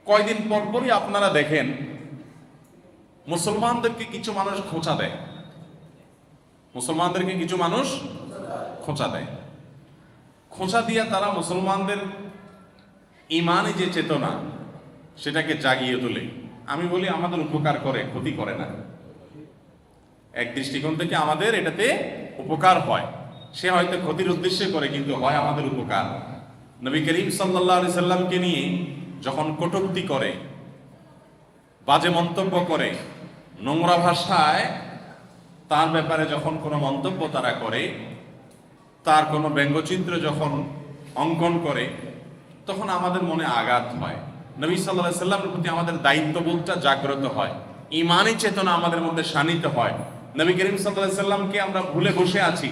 কয়দিন পর পরই আপনারা দেখেন মুসলমানদেরকে কিছু মানুষ খোঁচা দেয়, মুসলমানদেরকে কিছু মানুষ খোঁচা দেয়। খোঁচা দিয়ে তারা মুসলমানদের ইমানে যে চেতনা সেটাকে জাগিয়ে তোলে। আমি বলি আমাদের উপকার করে, ক্ষতি করে না। এক দৃষ্টিকোণ থেকে আমাদের এটাতে উপকার হয়। সে হয়তো ক্ষতির উদ্দেশ্যে করে, কিন্তু হয় আমাদের উপকার। নবী করিম সাল্লাল্লাহু আলাইহি সাল্লামকে নিয়ে যখন কটূক্তি করে, বাজে মন্তব্য করে, নোংরা ভাষায় তার ব্যাপারে যখন কোনো মন্তব্য তারা করে, তার কোনো ব্যঙ্গচিত্র যখন অঙ্কন করে, তখন আমাদের মনে আঘাত হয়। নবী সাল্লাল্লাহু আলাইহি সাল্লামের প্রতি আমাদের দায়িত্ববোধটা জাগ্রত হয়, ঈমানি চেতনা আমাদের মধ্যে শানিত হয়। নবী করিম সাল্লাল্লাহু আলাইহি সাল্লামকে আমরা ভুলে বসে আছি,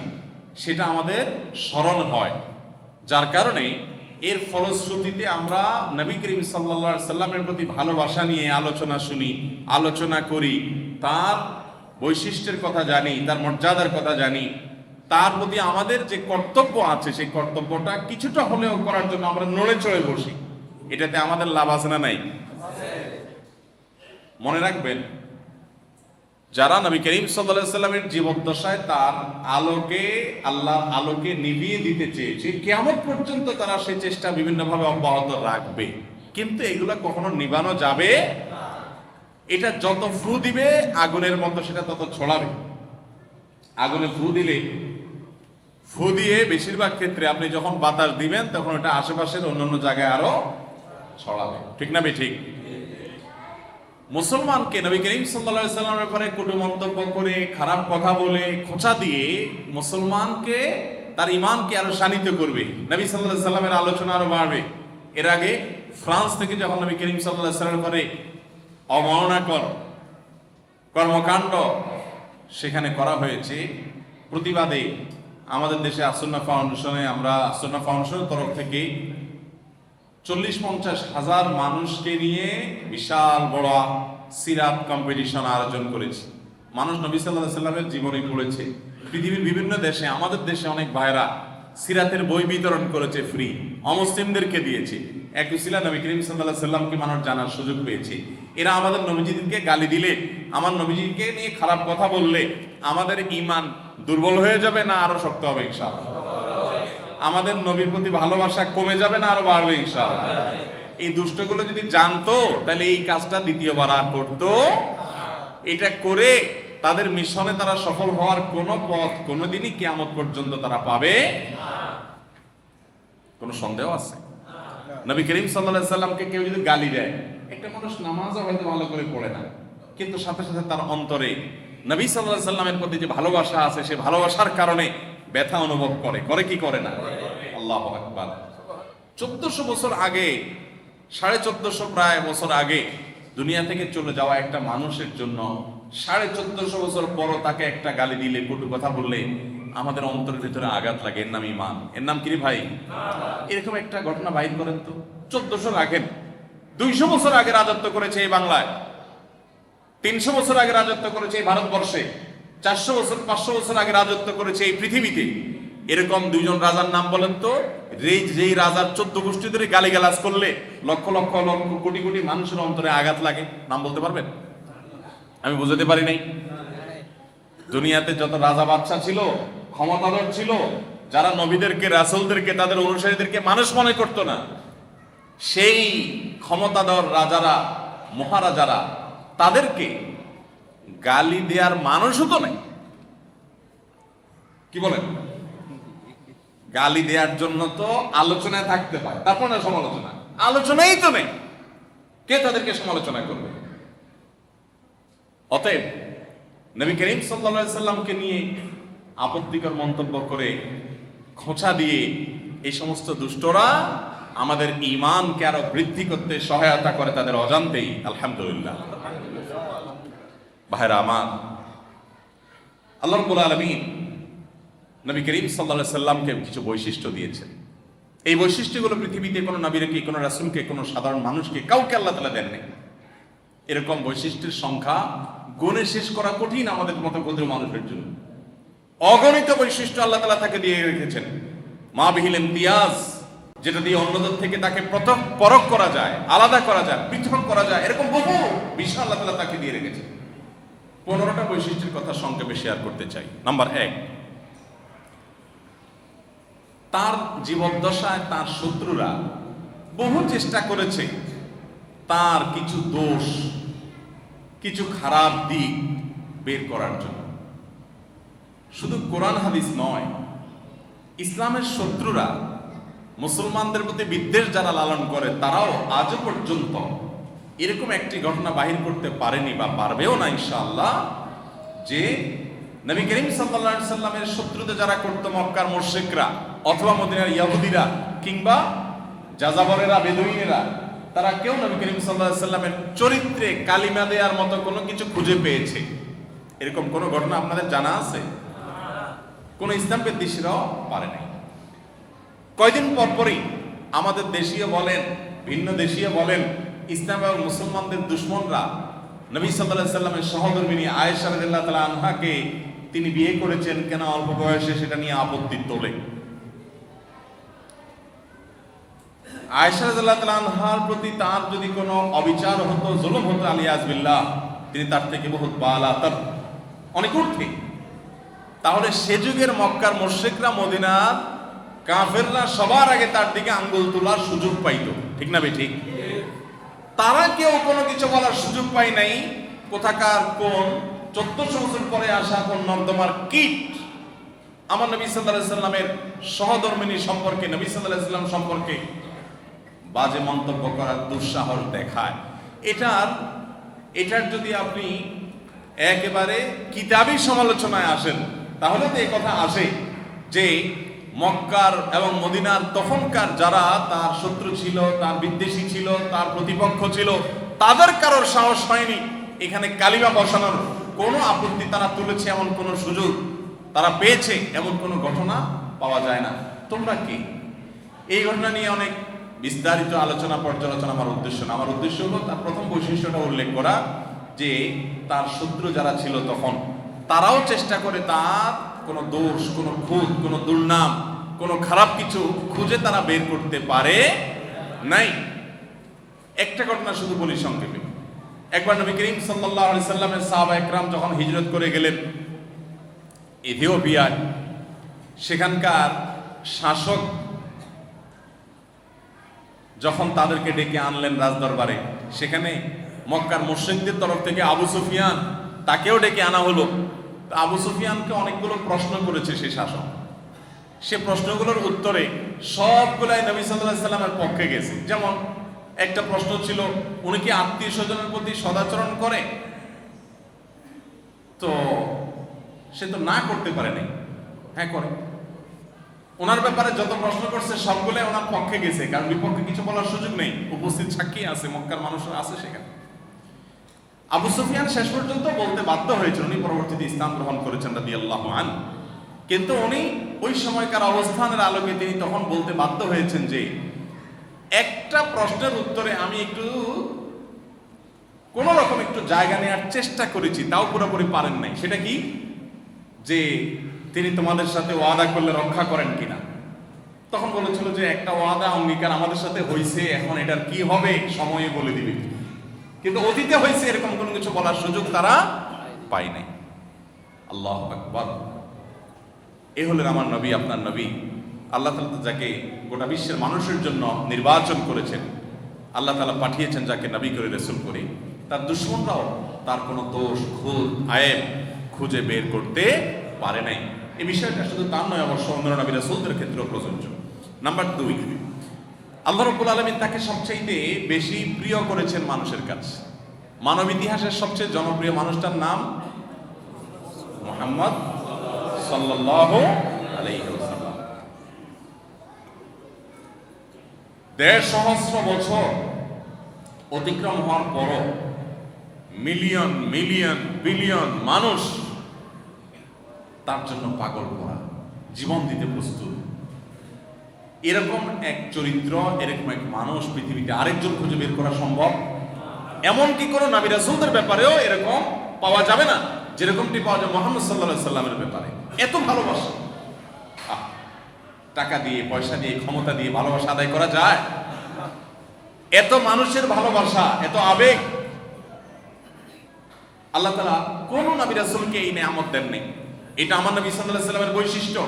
সেটা আমাদের স্মরণ হয়। যার কারণে এর ফলশ্রুতিতে আমরা নবী করিম সাল্লাল্লাহু আলাইহি সাল্লামের প্রতি ভালোবাসা নিয়ে আলোচনা শুনি, আলোচনা করি, তার বৈশিষ্ট্যের কথা জানি, তার মর্যাদার কথা জানি। তার প্রতি আমাদের যে কর্তব্য আছে, সেই কর্তব্যটা কিছুটা হলেও করার জন্য আমরা নড়ে চড়ে বসি। এটাতে আমাদের লাভ আছে না নাই? মনে রাখবেন, যারা নবী করিম সাল্লাল্লাহু আলাইহি সাল্লামের জীবদ্দশায় তার আলোকে, আল্লাহর আলোকে নিভিয়ে দিতে চেয়েছে, কিয়ামত পর্যন্ত তারা সেই চেষ্টা বিভিন্নভাবে অব্যাহত রাখবে। কিন্তু এগুলা কখনো নিভানো যাবে না। এটা যত ফু দিবে আগুনের মতো সেটা তত ছড়াবে। আগুনে ফু দিলে, ফু দিয়ে বেশিরভাগ ক্ষেত্রে আপনি যখন বাতাস দিবেন তখন এটা আশেপাশের অন্যান্য জায়গায় আরো ছড়াবে। ঠিক না ঠিক? মুসলমানকে নবী করিম সাল্লাল্লাহু আলাইহি সাল্লামের ব্যাপারে কটু মন্তব্য করে, খারাপ কথা বলে, খোঁচা দিয়ে মুসলমানকে, তার ঈমানকে আরো শানিত করবে, নবী সাল্লাল্লাহু আলাইহি সাল্লামের আলোচনা আরো বাড়বে। এর আগে ফ্রান্স থেকে যখন নবী করিম সাল্লাল্লাহু আলাইহি সাল্লামের ব্যাপারে অবমাননাকর কর্মকাণ্ড সেখানে করা হয়েছে, প্রতিবাদে আমাদের দেশে আসুন্নাহ ফাউন্ডেশনে, আমরা আসুন্নাহ ফাউন্ডেশনের তরফ থেকে 40-50 হাজার মানুষকে নিয়ে বিশাল বড় সিরাত কম্পিটিশন আয়োজন করেছি। মানুষ নবী সাল্লাল্লাহু আলাইহি সাল্লামের জীবনী পড়েছে। পৃথিবীর বিভিন্ন দেশে, আমাদের দেশে অনেক ভাইরা সিরাতের বই বিতরণ করেছে ফ্রি, অমুসলিমদেরকে দিয়েছে। এক উসিলা নবী করিম সাল্লাল্লাহু আলাইহি সাল্লামকে মানুষ জানার সুযোগ পেয়েছে। এরা আমাদের নবীজিকে গালি দিলে, আমার নবীজিকে নিয়ে খারাপ কথা বললে আমাদের ঈমান দুর্বল হয়ে যাবে না আরো শক্ত হবে ইনশাআল্লাহ? আমাদের নবীর প্রতি ভালোবাসা কমে যাবে না আরো বাড়বে ইনশাআল্লাহ? এই দুষ্টগুলো যদি জানতো তাহলে এই কাজটা দ্বিতীয়বার আর করতো। এটা করে তাদের মিশনে তারা সফল হওয়ার কোন পথ কোনদিনই কিয়ামত পর্যন্ত তারা পাবে না। কোন সন্দেহ আছে? নবী করিম সাল্লাল্লাহু আলাইহি সাল্লামকে কেউ যদি গালি দেয়, একটা মানুষ নামাজও হয়তো ভালো করে পড়ে না, কিন্তু সাথে সাথে তার অন্তরে নবী সাল্লাল্লাহু আলাইহি সাল্লামের প্রতি যে ভালোবাসা আছে, সে ভালোবাসার কারণে ব্যথা অনুভব করে। করে কি করে না? আল্লাহু আকবার। 1400 বছর আগে, 1450 প্রায় বছর আগে দুনিয়া থেকে চলে যাওয়া একটা মানুষের জন্য 1450 বছর পরও তাকে একটা গালি দিলে, কটু কথা বললে আমাদের অন্তরের ভিতরে আঘাত লাগে। এর নাম ঈমান। এর নাম কি রে ভাই? এরকম একটা ঘটনা বাইর করেন তো। 1400 রাখেন, 200 বছর আগে রাজত্ব করেছে এই বাংলায়, 300 বছর আগে রাজত্ব করেছে এই ভারতবর্ষে, 400 বছর 500 বছর আগে রাজত্ব করেছে এই পৃথিবীতে। এরকম দুইজন রাজার নাম বলেন তো, যেই রাজার 14 গোষ্ঠী ধরে গালিগালাজ করলে লক্ষ লক্ষ লক্ষ কোটি কোটি মানুষের অন্তরে আঘাত লাগে। নাম বলতে পারবেন? আমি বুঝাতে পারি নাই? দুনিয়াতে যত রাজা বাদশা ছিল, ক্ষমতাধর ছিল, যারা নবীদেরকে, রাসূলদেরকে, তাদের অনুসারীদেরকে মানুষ মনে করতো না, সেই ক্ষমতাধর রাজারা, মহারাজারা, তাদেরকে গালি দেওয়ার মানুষও তো নেই। কি বলেন? গালি দেওয়ার জন্য তো আলোচনায় থাকতে হয়, তারপর না সমালোচনা। আলোচনাই তো নেই, কে তাদেরকে সমালোচনা করবে? অতএব নবী করিম সাল্লাল্লাহু আলাইহি সাল্লামকে নিয়ে আপত্তিকর মন্তব্য করে, খোঁচা দিয়ে এই সমস্ত দুষ্টরা আমাদের ঈমানকে আরো বৃদ্ধি করতে সহায়তা করে তাদের অজান্তেই। আলহামদুলিল্লাহ। ভাইরা আমার, আল্লাহ রাব্বুল আলামিন নবী করিম সাল্লাল্লাহু আলাইহি সাল্লামকে কিছু বৈশিষ্ট্য দিয়েছেন। এই বৈশিষ্ট্যগুলো পৃথিবীতে কোনো নবীকে, কোনো রাসূলকে, কোনো সাধারণ মানুষকে, কাউকে আল্লাহ তাআলা দেননি। এরকম বৈশিষ্ট্যের সংখ্যা গুণে শেষ করা কঠিন আমাদের মতো ক্ষুদ্র মানুষের জন্য। অগণিত বৈশিষ্ট্য আল্লাহ তাআলা তাকে দিয়ে রেখেছেন। মা বিহিল ইমতিয়াজ, যেটা দিয়ে অন্যদের থেকে তাকে পরখ করা যায়, আলাদা করা যায়, পৃথক করা যায়, এরকম বহু বিষয় আল্লাহ তাআলা তাকে দিয়ে রেখেছে। 15টা বৈশিষ্ট্যের কথা সংক্ষেপে শেয়ার করতে চাই। নাম্বার 1, তার জীবদ্দশায় তার শত্রুরা বহু চেষ্টা করেছে তার কিছু দোষ, কিছু খারাপ দিক বের করার জন্য। শুধু কোরআন হাদিস নয়, ইসলামের শত্রুরা মুসলমানদের প্রতি বিদ্বেষ যারা লালন করে তারাও আজও পর্যন্ত এরকম একটি ঘটনা বাহির করতে পারেনি বা পারবেও না ইনশাআল্লাহ, যে নবী করিম সাল্লাল্লাহু আলাইহি সাল্লামের শত্রুতা যারা করত মক্কার মুশরিকরা অথবা মদিনার ইহুদিরা কিংবা যাযাবরেরা, বেদুইনেরা, তারা কেউ নবী করিম সাল্লাল্লাহু আলাইহি সাল্লামের চরিত্রে কালিমা দেওয়ার মতো কোনো কিছু খুঁজে পেয়েছে, এরকম কোনো ঘটনা আপনাদের জানা আছে? কোন ইসলাম বিদ্বেষীরাও পারে নাই। কয়দিন পরপরই আমাদের দেশীয় বলেন, ভিন্ন দেশীয় বলেন, ইসলাম এবং মুসলমানদের দুশমনরা নবী সাল্লাল্লাহু আলাইহি সাল্লামের সহধর্মিণী আয়েশা রাদিয়াল্লাহু তাআলা আনহাকে তিনি বিয়ে করেছেন কেন অল্প বয়সে, সেটা নিয়ে আপত্তি তোলে। আয়েশা রাদিয়াল্লাহু তাআলা আনহার প্রতি তার যদি কোনো অবিচার হতো, জুলুম হতো, আলিয়াজ বিল্লাহ, তিনি তার থেকে বহুত বালাতার, অনেক ঊর্ধ্বে। তাহলে সে যুগের মক্কার মুশরিকরা, মদিনার কাফেররা সবার আগে তার দিকে আঙ্গুল তোলার সুযোগ পাইতো, ঠিক না ঠিক? তারা কেউ কোনো কিছু বলার সুযোগ পায় নাই। কোথাকার কোন 1400 বছর পরে আসা কোন নর্দমার কীট আমার নবী সাল্লাল্লাহু আলাইহি সাল্লামের সহধর্মিণী সম্পর্কে, নবী সাল্লাল্লাহু আলাইহি সাল্লাম সম্পর্কে বাজে মন্তব্য করার দুঃসাহস দেখায়। এটার যদি আপনি একেবারে কিতাবী সমালোচনায় আসেন, তাহলে তো এই কথা আসে যে মক্কার এবং মদিনার তখনকার যারা তার শত্রু ছিল, তার বিদ্বেষী ছিল, তার প্রতিপক্ষ ছিল, তাদের কারোর সাহস হয়নি এখানে কালিমা বসানোর কোনো আপত্তি তারা তুলেছে, এমন কোনো সুযোগ তারা পেয়েছে, এমন কোনো ঘটনা পাওয়া যায় না। তোমরা কি? এই ঘটনা নিয়ে অনেক বিস্তারিত আলোচনা পর্যালোচনা আমার উদ্দেশ্য না। আমার উদ্দেশ্য হলো তার প্রথম বৈশিষ্ট্যটা উল্লেখ করা, যে তার শত্রু যারা ছিল তখন তারাও চেষ্টা করে তার কোনো দোষ, কোনো খুঁত, কোনো দুর্নাম, কোনো খারাপ কিছু খুঁজে তারা বের করতে পারে নাই। একটা ঘটনা শুধু বলি সংক্ষেপে। একবার নবী করিম সাল্লাল্লাহু আলাইহি সাল্লামের সাহাবা একরাম যখন হিজরত করে গেলেন ইথিওপিয়ায়, সেখানকার শাসক যখন তাদেরকে ডেকে আনলেন রাজদরবারে, সেখানে মক্কার মুশরিকদের তরফ থেকে আবু সুফিয়ান, তাকেও ডেকে আনা হলো। আবু সুফিয়ানকে অনেকগুলো প্রশ্ন করেছে সেই শাসক। সে প্রশ্নগুলোর উত্তরে সবগুলাই নবী সাল্লাল্লাহু আলাইহি সাল্লামের পক্ষে গেছে। যেমন একটা প্রশ্ন ছিল, উনি কি আত্মীয় স্বজনের প্রতি সদাচরণ করে? তো সে তো না করতে পারে নাই, হ্যাঁ করে। ওনার ব্যাপারে যত প্রশ্ন করছে সবগুলাই ওনার পক্ষে গেছে, কারণ বিপক্ষে কিছু বলার সুযোগ নেই, উপস্থিত সাক্ষী আছে, মক্কার মানুষরা আছে সেখানে। আবু সুফিয়ান শেষ পর্যন্ত বলতে বাধ্য হয়েছেন, উনি পরবর্তীতে ইসলাম গ্রহণ করেছেন রাদিয়াল্লাহু আনহু, কিন্তু উনি ওই সময়কার অবস্থানের আলোকে তিনি তখন বলতে বাধ্য হয়েছেন যে একটা প্রশ্নের উত্তরে আমি একটু কোন রকম একটু জায়গা নেওয়ার চেষ্টা করেছি, তাও পুরোপুরি পারেন নাই। সেটা কি? যে তিনি তোমাদের সাথে ওয়াদা করলে রক্ষা করেন কিনা। তখন বলেছিল যে একটা ওয়াদা অঙ্গীকার আমাদের সাথে হয়েছে, এখন এটার কি হবে সময়ে বলে দিবে, কিন্তু অতীতে হয়েছে এরকম কোনো কিছু বলার সুযোগ তারা পায় নাই। আল্লাহু আকবার। এ হলেন আমার নবী, আপনার নবী। আল্লাহ তাআলা যাকে গোটা বিশ্বের মানুষের জন্য নির্বাচন করেছেন, আল্লাহ তাআলা পাঠিয়েছেন যাকে নবী করে, রাসূল করে, তার দুশমনরাও তার কোনো দোষ, খুঁত, আয়েব খুঁজে বের করতে পারে নাই। এই বিষয়টা শুধু তার নয়, অবশ্য অন্য নবী রাসূলদের ক্ষেত্রেও প্রযোজ্য। নাম্বার 2, আল্লাহ রাব্বুল আলামিন তাকে সবচেয়ে বেশি প্রিয় করেছেন মানুষের কাছে। মানব ইতিহাসের সবচেয়ে জনপ্রিয় মানুষটার নাম মুহাম্মদ সাল্লাল্লাহু আলাইহি ওয়াসাল্লাম। 1.5 সহস্র বছর অতিক্রম হওয়ার পরও মিলিয়ন মিলিয়ন বিলিয়ন মানুষ তার জন্য পাগল করা, জীবন দিতে প্রস্তুত। এরকম এক চরিত্র, এরকম এক মানুষ পৃথিবীতে আরেকজন খুঁজে বের করা সম্ভব? এমনকি কোনো নবী রাসূলদের ব্যাপারেও এরকম পাওয়া যাবে না যেরকমটি পাওয়া যায় মুহাম্মদ সাল্লাল্লাহু আলাইহি সাল্লামের ব্যাপারে। এত ভালোবাসা। টাকা দিয়ে, পয়সা দিয়ে, ক্ষমতা দিয়ে ভালোবাসা আদায় করা যায়? এত মানুষের ভালোবাসা, এত আবেগ আল্লাহ তাআলা কোন নবী রাসূলকে এই নেয়ামত দেননি। এটা আমার নবী সাল্লাল্লাহু আলাইহি ওয়াসাল্লামের বৈশিষ্ট্য,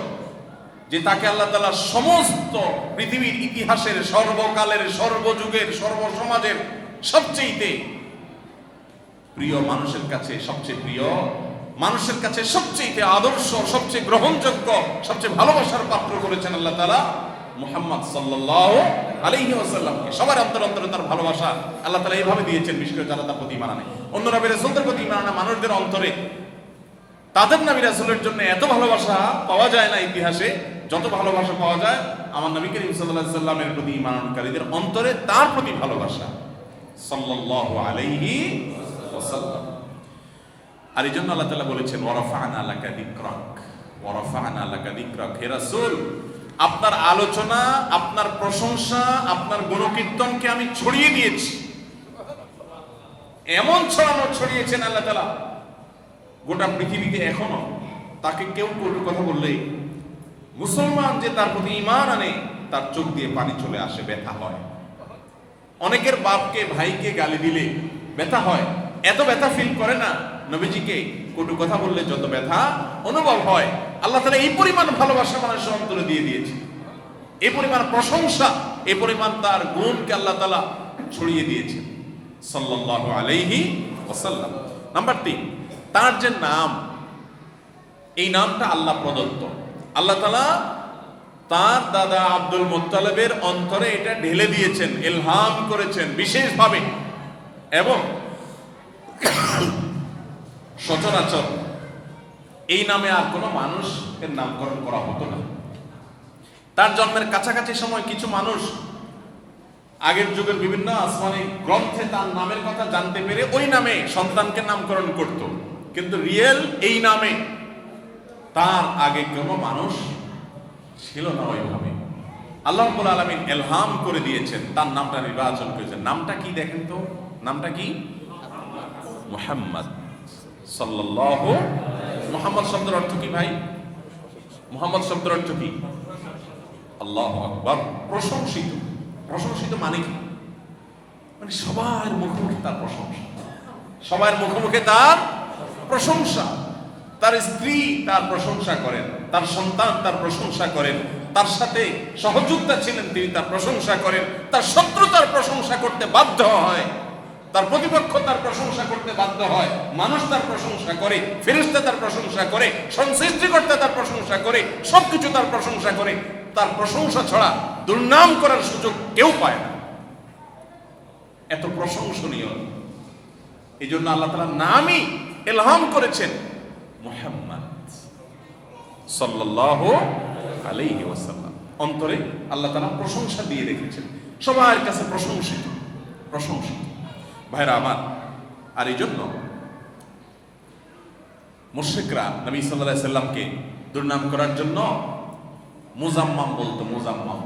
যে তাকে আল্লাহ তাআলা সমস্ত পৃথিবীর ইতিহাসের, সর্বকালের, সর্বযুগের, সর্বসমাজের সবচেয়ে প্রিয় মানুষের কাছে সবচেয়ে প্রিয়, মানুষের কাছে সবচেয়ে আদর্শ, সবচেয়ে গ্রহণযোগ্য, সবচেয়ে ভালোবাসার পাত্র করেছেন আল্লাহ তাআলা মুহাম্মদ সাল্লাল্লাহু আলাইহি ওয়াসাল্লামকে। সবার অন্তরে তার ভালোবাসা আল্লাহ তাআলা এইভাবে দিয়েছেন, বিশেষ করে যারা তার প্রতি ঈমান আনে। অন্য নবী রাসূলদের প্রতি ঈমান আনা মানুষদের অন্তরে তাদের নবী রাসূলের জন্য এত ভালোবাসা পাওয়া যায় না ইতিহাসে, যত ভালোবাসা পাওয়া যায় আমার নবী করিম সাল্লাল্লাহু আলাইহি ওয়াসাল্লামের প্রতি ঈমান আনয়নকারীদের অন্তরে তার প্রতি ভালোবাসা সাল্লাল্লাহু আলাইহি ওয়াসাল্লাম। আর এই জন্য আল্লাহ তাআলা বলেছেন ওয়ারাফা'না লাকা যিকরাক, ওয়ারাফা'না লাকা যিকরাক। হে রাসূল, আপনার আলোচনা, আপনার প্রশংসা, আপনার গুণকীর্তনকে আমি ছড়িয়ে দিয়েছি। এমন ছড়িয়েছেন আল্লাহ তাআলা, গোটা পৃথিবীতে এখনো তাকে কেউ কোনো কথা বললে মুসলমান যে তার প্রতি ঈমান আনে তার চোখ দিয়ে পানি চলে আসে, ব্যথা হয়। অনেকের বাপকে, ভাইকে গালি দিলে ব্যথা হয়, এত ব্যথা ফিল করে না নবীজিকে কটু কথা বললে যত ব্যথা অনুভব হয়। আল্লাহ তাআলা এই পরিমাণ ভালোবাসা মানুষের অন্তরে দিয়ে দিয়েছে, এই পরিমাণ প্রশংসা, এই পরিমাণ তার গুণকে আল্লাহ তাআলা ছড়িয়ে দিয়েছে সাল্লাল্লাহু আলাইহি ওয়াসাল্লাম। নাম্বার 3, তার যে নাম, এই নামটা আল্লাহ প্রদত্ত। আল্লাহ তাআলা তার দাদা আব্দুল মুত্তালিবের অন্তরে এটা ঢেলে দিয়েছেন, ইলহাম করেছেন বিশেষভাবে, এবং সচরাচর এই নামে আর কোনো মানুষের নামকরণ করা হতো না। তার জন্মের কাছাকাছি সময় কিছু মানুষ আগের যুগের বিভিন্ন আসমানি গ্রন্থে তার নামের কথা জানতে পেরে ওই নামে সন্তানকে নামকরণ করত, কিন্তু রিয়েল এই নামে তার আগে কোনো মানুষ ছিল না ওইভাবে। আল্লাহ রাব্বুল আলামিন ইলহাম করে দিয়েছেন, তার নামটা নির্বাচন করেছেন। নামটা কি দেখেন তো, নামটা কি? মুহাম্মদ সাল্লাল্লাহু। মুহাম্মদ শব্দের অর্থ কি ভাই? মুহাম্মদ শব্দের অর্থ কি? আল্লাহু আকবার, প্রশংসিত। প্রশংসিত মানে কি? মানে সবার মুখে মুখে তার প্রশংসা, সবার মুখে মুখে তার প্রশংসা। তার স্ত্রী তার প্রশংসা করেন, তার সন্তান তার প্রশংসা করেন, তার সাথে সহযোদ্ধা ছিলেন তিনি তার প্রশংসা করেন, তার শত্রু তার প্রশংসা করতে বাধ্য হয়, তার প্রতিপক্ষ তার প্রশংসা করতে বাধ্য হয়, মানুষ তার প্রশংসা করে, ফেরেশতা তার প্রশংসা করে, সৃষ্টিকর্তা তার প্রশংসা করে, সবকিছু তার প্রশংসা করে। তার প্রশংসা ছাড়া দুর্নাম করার সুযোগ কেউ পায় না, এত প্রশংসনীয়। এই জন্য আল্লাহ তাআলা নামই ইলহাম করেছেন মুহাম্মদ সাল্লাল্লাহু আলাইহি ওয়াসাল্লাম। অন্তরে আল্লাহ তাআলা প্রশংসা দিয়ে রেখেছেন, সবার কাছে প্রশংসিত, প্রশংসিত। ভাইরা আমার, আর এই জন্য মুশরিকরা নবী সাল্লাল্লাহু আলাইহি সাল্লামকে দুর্নাম করার জন্য মুজাম্মাম বলতো, মুজাম্মাম।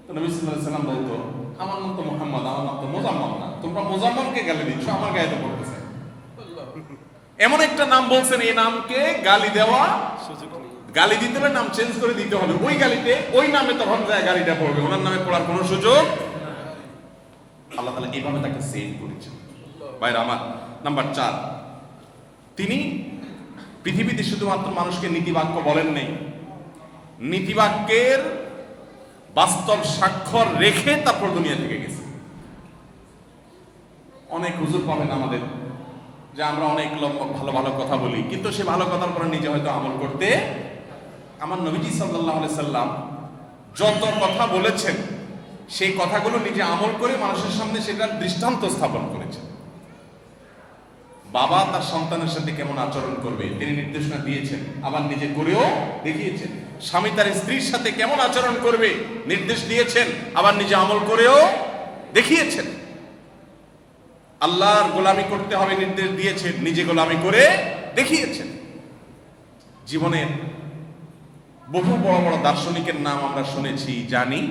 তো নবী সাল্লাল্লাহু আলাইহি সাল্লাম বলতো, আমার নাম তো মুহাম্মদ, আমার নাম তো মুজাম্মাম না, তোমরা মুজাম্মামকে গালি দিচ্ছ, আমার গায়ে তো পড়তেছে। এমন একটা নাম বলছেন, এই নামকে গালি দেওয়া, গালি দিতে হলে নাম চেঞ্জ করে দিতে হবে, ওই গালিতে ওই নামে তখন যায় গালিটা পড়বে, ওনার নামে পড়ার কোনো সুযোগ। আল্লাহ তাআলা এইভাবে তাকে সেভ করেছেন। ভাইরা আমার, নাম্বার 4, তিনি পৃথিবীতে শুধুমাত্র মানুষকে নীতিবাক্য বলেন নেই, নীতিবাক্যের বাস্তব স্বাক্ষর রেখে তারপর দুনিয়া থেকে গেছে। অনেক হুজুর পাবেন আমাদের যে আমরা অনেক লোক ভালো ভালো কথা বলি, কিন্তু সে ভালো কথার পরে নিজে হয়তো আমল করতে। আমার নবীজি সাল্লাল্লাহু আলাইহি সাল্লাম যত কথা বলেছেন, সেই কথাগুলো নিজে আমল করে মানুষের সামনে সেটার দৃষ্টান্ত স্থাপন করেছেন। বাবা তার সন্তানের সাথে কেমন আচরণ করবে তিনি নির্দেশনা দিয়েছেন, আবার নিজে করেও দেখিয়েছেন। স্বামী তার স্ত্রীর সাথে কেমন আচরণ করবে নির্দেশ দিয়েছেন, আবার নিজে আমল করেও দেখিয়েছেন। আল্লাহর গোলামি করতে হবে নির্দেশ দিয়েছেন, নিজে গোলামি করে দেখিয়েছেন। জীবনের বহু বড় বড় দার্শনিকের নাম আমরা শুনেছি, জানি,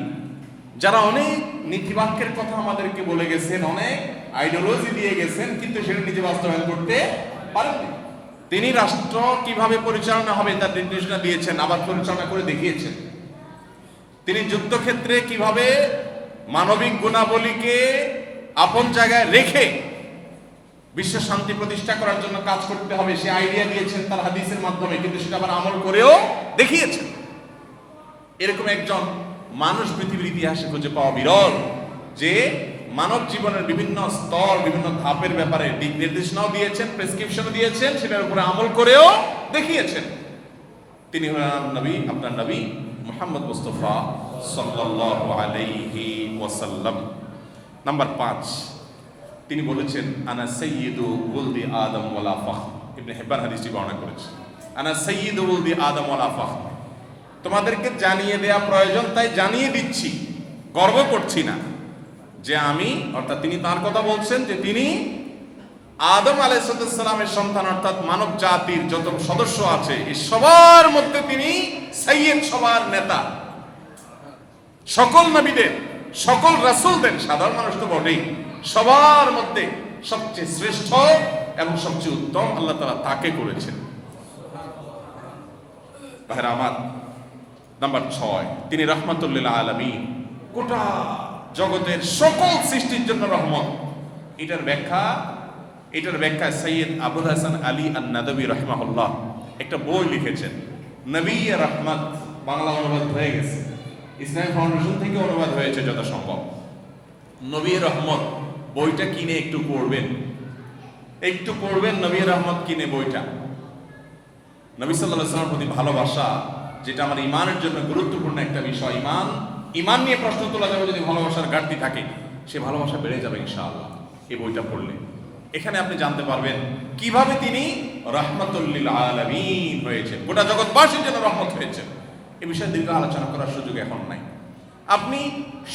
যারা অনেক নীতিবাক্যের কথা আমাদেরকে বলে গেছেন, অনেক আইডিওলজি দিয়ে গেছেন, কিন্তু সেটা নিজে বাস্তবায়ন করতে পারেননি। তিনি রাষ্ট্র কিভাবে পরিচালনা হবে তার নির্দেশনা দিয়েছেন, আবার পরিচালনা করে দেখিয়েছেন। তিনি যুদ্ধক্ষেত্রে কিভাবে মানবিক গুণাবলীকে আপন জায়গায় রেখে বিশ্ব শান্তি প্রতিষ্ঠা করার জন্য কাজ করতে হবে সে আইডিয়া দিয়েছেন তার হাদিসের মাধ্যমে, কিন্তু সেটা আবার আমল করেও দেখিয়েছেন। এরকম একজন মানুষ পৃথিবীর ইতিহাসে খুঁজে পাওয়া বিরল, যে মানব জীবনের বিভিন্ন স্তর বিভিন্ন ধাপের ব্যাপারে দিক নির্দেশনাও দিয়েছেন, প্রেসক্রিপশনও দিয়েছেন, সেটার উপরে আমল করেও দেখিয়েছেন। তিনি হলেন নবী, আপনার নবী মুহাম্মদ মুস্তাফা সাল্লাল্লাহু আলাইহি ওয়াসাল্লাম। নাম্বার 5, তিনি বলেছেন আনা সাইয়্যিদু ওয়ালদি আদম ওয়ালা ফাখর। ইবনে হিব্বান হাদিসটি বর্ণনা করেছেন, আনা সাইয়্যিদু ওয়ালদি আদম ওয়ালা ফাখর। তোমাদেরকে জানিয়ে দেয়া প্রয়োজন তাই জানিয়ে দিচ্ছি, গর্ব করছি না যে আমি, অর্থাৎ তিনি তার কথা বলছেন যে তিনি আদম আলাইহিস সালামের সন্তান, অর্থাৎ মানব জাতির যত সদস্য আছে এই সবার মধ্যে তিনি সাইয়্যিদ, সবার নেতা। সকল নবীদের, সকল রাসূলদের, সাধারণ মানুষ তো বটেই, সবার মধ্যে সবচেয়ে শ্রেষ্ঠ এবং সবচেয়ে উত্তম আল্লাহ তাআলা তাকে করেছেন। ভাইরা আমার, নাম্বার 6, তিনি রাহমাতুল লিল আলামিন, গোটা জগতের সকল সৃষ্টির জন্য রহমত। এটার ব্যাখ্যা সৈয়দ আবুল হাসান আলী আন-নাদবী রাহিমাহুল্লাহ একটা বই লিখেছেন, নবী রহমত, বাংলা অনুবাদ হয়ে গেছে, ইসলামিক ফাউন্ডেশন থেকে অনুবাদ হয়েছে যথাসম্ভব। নবী রহমত বইটা কিনে একটু পড়বেন, নবী রহমত কিনে বইটা। নবী সাল্লাল্লাহু আলাইহি ওয়াসাল্লামের প্রতি ভালোবাসা, যেটা আমার ইমানের জন্য গুরুত্বপূর্ণ একটা বিষয়। ইমান নিয়ে প্রশ্ন তোলা যাবে যদি ভালোবাসার ঘাটতি থাকে, সে ভালোবাসা বেড়ে যাবে ইনশাআল্লাহ এই বইটা পড়লে। এখানে আপনি জানতে পারবেন কিভাবে তিনি রাহমাতুল লিল আলামিন হয়েছেন, গোটা জগৎবাসীর জন্য রহমত হয়েছেন। এই বিষয়ে দীর্ঘ আলোচনা করার সুযোগ এখন নাই। আপনি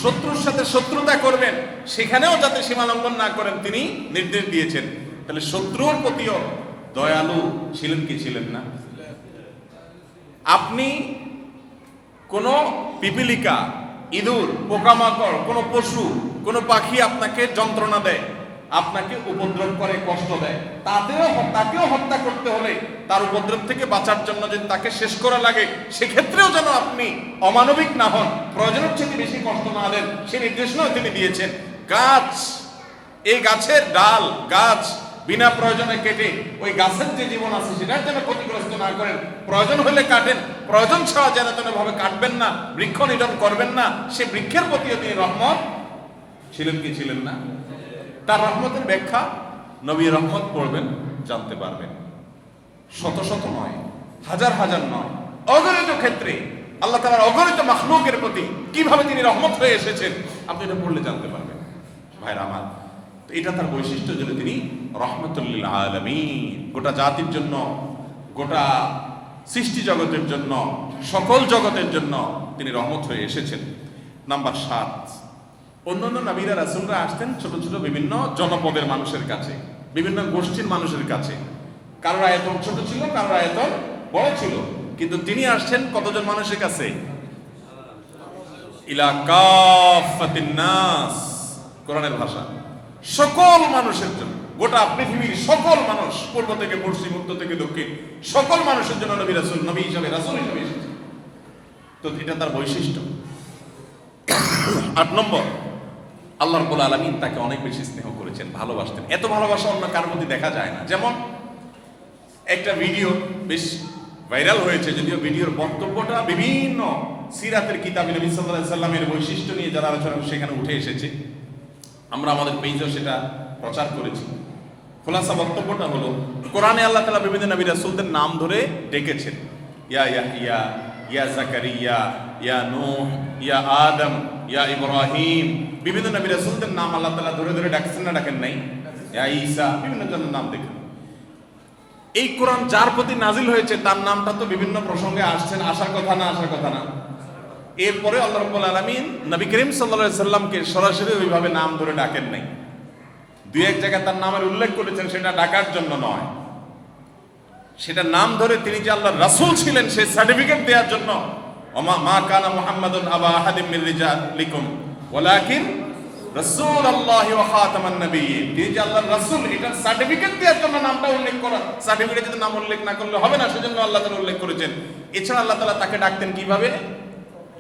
শত্রুর সাথে শত্রুতা করবেন, সেখানেও যাতে সীমা লঙ্ঘন না করেন তিনি নির্দেশ দিয়েছেন। তাহলে শত্রুর প্রতিও দয়ালু ছিলেন কি ছিলেন না? আপনি কোন পিপিলিকা, ইঁদুর, পোকামাকড়, কোন পশু, কোন পাখি আপনাকে যন্ত্রণা দেয়, আপনাকে উপদ্রব করে, কষ্ট দেয়, তাকেও হত্যা করতে হলে তার উপদ্রব থেকে বাঁচার জন্য যদি তাকে শেষ করা লাগে, সেক্ষেত্রেও যেন আপনি অমানবিক না হন, প্রয়োজনের চেয়ে বেশি কষ্ট না দেন, সে নির্দেশনাও তিনি দিয়েছেন। গাছ, এই গাছের ডাল, গাছ বিনা প্রয়োজনে কেটে ওই গাছের যে জীবন আছে সেটার যেন ক্ষতিগ্রস্ত না করেন, প্রয়োজন হলে কাটেন, প্রয়োজন ছাড়া যেন ভাবে কাটবেন না, বৃক্ষ নিধন করবেন না, সে বৃক্ষের প্রতিও তিনি রহমত ছিলেন কি ছিলেন না? তার রহমতের ব্যাখ্যা নবী রহমত পড়বেন, জানতে পারবেন। শত শত নয়, হাজার হাজার নয়, অগণিত ক্ষেত্রে আল্লাহ তাআলার অগণিত মাখলুকের প্রতি কিভাবে তিনি রহমত হয়ে এসেছেন, আপনি এটা পড়লে জানতে পারবেন। ভাইরা আমার, এটা তার বৈশিষ্ট্য যে তিনি রাহমাতুল লিল আলামিন, গোটা জাতির জন্য, গোটা সৃষ্টি জগতের জন্য, সকল জগতের জন্য তিনি রহমত হয়ে এসেছেন। নাম্বার 7, অন্যান্য নবীরা রাসূলরা আসতেন ছোট ছোট বিভিন্ন জনপদের মানুষের কাছে, বিভিন্ন গোষ্ঠীর মানুষের কাছে, কারোর আয়তন ছোট ছিল, কারোর আয়তন বড় ছিল, কিন্তু তিনি আসছেন কতজন মানুষের কাছে? ইলা কাফাতিন নাস, কোরআনের ভাষা, সকল মানুষের জন্য, গোটা পৃথিবীর সকল মানুষ, পূর্ব থেকে পশ্চিম, উত্তর থেকে দক্ষিণ, সকল মানুষের জন্য নবী রাসূল, নবী হিসাবে, রাসূল হিসাবে এসেছেন। তো এটা তার বৈশিষ্ট্য। 8 নম্বর, আল্লাহ রাব্বুল আলামিন তাকে অনেক বেশি স্নেহ করেছেন, ভালোবাসতেন। এত ভালোবাসা অন্য কারোর মধ্যে দেখা যায় না। যেমন একটা ভিডিও বেশ ভাইরাল হয়েছে, যদিও ভিডিওর বক্তব্যটা বিভিন্ন সিরাতের কিতাবে নবী সাল্লাল্লাহু আলাইহি সাল্লামের বৈশিষ্ট্য নিয়ে যারা আলোচনা সেখানে উঠে এসেছে, আমরা আমাদের পেজেও সেটা প্রচার করেছি। খোলাসা বক্তব্যটা হলো, কোরআনে আল্লাহ তাআলা বিভিন্ন নবী রাসূলদের নাম ধরে ডেকেছেন, ইয়া ইয়াহইয়া, ইয়া জাকারিয়া, ইয়া নূহ, ইয়া আদম, ইয়া ইব্রাহিম, বিভিন্ন নবী রাসূলদের নাম আল্লাহ তাআলা ধরে ধরে ডাকছেন না ডাকেন নাই? ইয়া ঈসা, বিভিন্ন জনের নাম দেখেন। এই কোরআন যার প্রতি নাজিল হয়েছে তার নামটা তো বিভিন্ন প্রসঙ্গে আসছেন, আসার কথা না, আসার কথা না। এরপরে আল্লাহ রাব্বুল আলামিন নবী করিম সাল্লাল্লাহু আলাইহি সাল্লামকে সরাসরি ওইভাবে নাম ধরে ডাকেন নাই। দুই এক জায়গায় তার নামের উল্লেখ করেছেন, সেটা ডাকার জন্য নয়, সেটা নাম ধরে তিনি যে আল্লাহর রাসূল ছিলেন সেই সার্টিফিকেট দেওয়ার জন্য। মা কানা মুহাম্মাদুন আবা আহাদিম মির রিজালিকুম ওয়ালাকিন রাসূলুল্লাহি ওয়া খাতামান নাবিয়্যিন, তিনি যে আল্লাহর রাসূল এটার সার্টিফিকেট দেওয়ার জন্য নামটা উল্লেখ করা। সার্টিফিকেটে যদি নাম উল্লেখ না করলে হবে না, সেজন্য আল্লাহ তাআলা উল্লেখ করেছেন। এছাড়া আল্লাহ তাআলা তাকে ডাকতেন কিভাবে?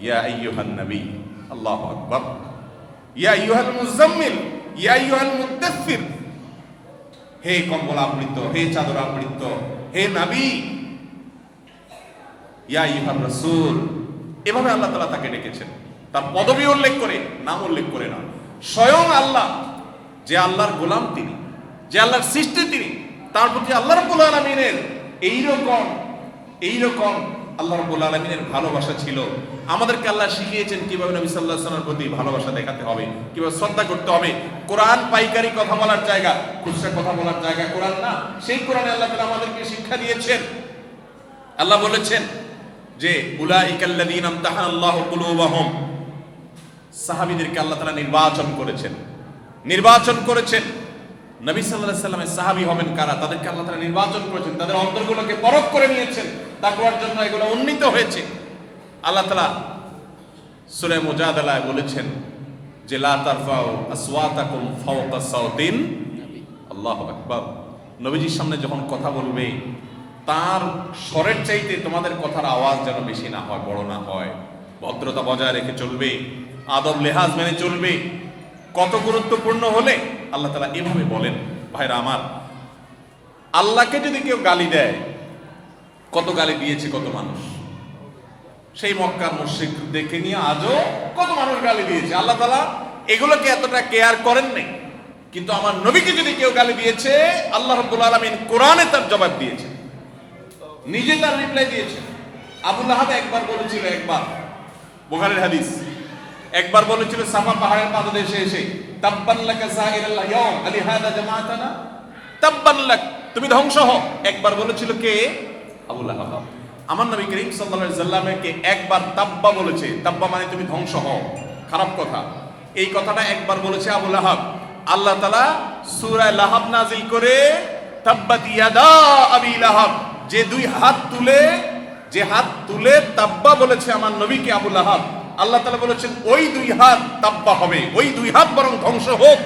ইয়া আইয়ুহান নবী, আল্লাহু আকবার, ইয়া আইয়ুহাল মুযাম্মিল, ইয়া আইয়ুহাল মুদ্দাথ্থির, হে কম্বল আবৃত, হে চাদর আবৃত, হে নবী, ইয়া আইয়ুহার রাসূল। এভাবে আল্লাহ তাআলা তাকে ডেকেছেন, তার পদবি উল্লেখ করে, নাম উল্লেখ করে না। স্বয়ং আল্লাহ, যে আল্লাহর গোলাম তিনি, যে আল্লাহর সৃষ্টি তিনি, তার প্রতি আল্লাহ রাব্বুল আলামিনের এইরকম আল্লাহ রাব্বুল আলামিনের ভালোবাসা ছিল। আমাদেরকে আল্লাহ শিখিয়েছেন কিভাবে নবী সাল্লাল্লাহু আলাইহি ওয়াসাল্লামের প্রতি ভালোবাসা দেখাতে হবে, কিভাবে শ্রদ্ধা করতে হবে। কোরআন পাইকারি কথা বলার জায়গা, খুচরা কথা বলার জায়গা কোরআন না। সেই কোরআনে আল্লাহ তাআলা আমাদেরকে শিক্ষা দিয়েছেন। আল্লাহ বলেছেন যে উলাইকাল্লাযীনা ইমতাহানাল্লাহু কুলুবাহুম, সাহাবীদেরকে আল্লাহ তাআলা নির্বাচন করেছেন। নবী সাল্লাল্লাহু আলাইহি ওয়াসাল্লামের সাহাবী হবেন কারা, তাদেরকে আল্লাহ তাআলা নির্বাচন করেছেন, তাদের অন্তরগুলোকে পরখ করে নিয়েছেন, তাকওয়ার জন্য এগুলো উন্নীত হয়েছে। আল্লাহ তাআলা সূরা মুজাদালায় বলেছেন যে লা তারফাউ আসওয়াতাকুম ফাওকা সাওতিন, আল্লাহু আকবার, নবীজির সামনে যখন কথা বলবে তার স্বরের চাইতে তোমাদের কথার আওয়াজ যেন বেশি না হয়, বড় না হয়, ভদ্রতা বজায় রেখে চলবে, আদব লেহাজ মেনে চলবে। কত গুরুত্বপূর্ণ হলে আল্লাহ তাআলা এভাবে বলেন। ভাইরা আমার, আল্লাহকে যদি কেউ গালি দেয়, কত গালি দিয়েছে কত মানুষ, সেই মক্কার মুশরিকদেরকে নিয়ে আজও কত মানুষ গালি দিয়েছে। আল্লাহ তাআলা এগুলোকে এতটা কেয়ার করেন নাই। কিন্তু আমার নবীকে যদি কেউ গালি দিয়েছে, আল্লাহ রাব্বুল আলামিন কোরআনে তার জবাব দিয়েছে, নিজে তার রিপ্লাই দিয়েছে। আবু লাহাব একবার বলেছিল, একবার বুখারীর হাদিস, একবার বলেছিল সাফা পাহাড়ের পাদদেশে এসে, তাব্বান লাকা সাইরাল ইয়াউম আলিহাদা জামাআতানা, তাব্বান লাক, তুমি ধ্বংস হও। একবার বলেছিল কে? আবু লাহাব। আমার নবী করিম সাল্লাল্লাহু আলাইহি ওয়াসাল্লামকে একবার তাব্বা বলেছে, তাব্বা মানে তুমি ধ্বংস হও, খারাপ কথা। এই কথাটা একবার বলেছে আবু লাহাব। আল্লাহ তাআলা সূরা লাহাব নাজিল করে তাব্বাত ইয়াদা আবি লাহাব, যে হাত তুলে তাব্বা বলেছে আমার নবীকে আবু লাহাব, আল্লাহ তাআলা বলেছেন ওই দুই হাত তাব্বা হবে, ওই দুই হাত বরং ধ্বংস হোক।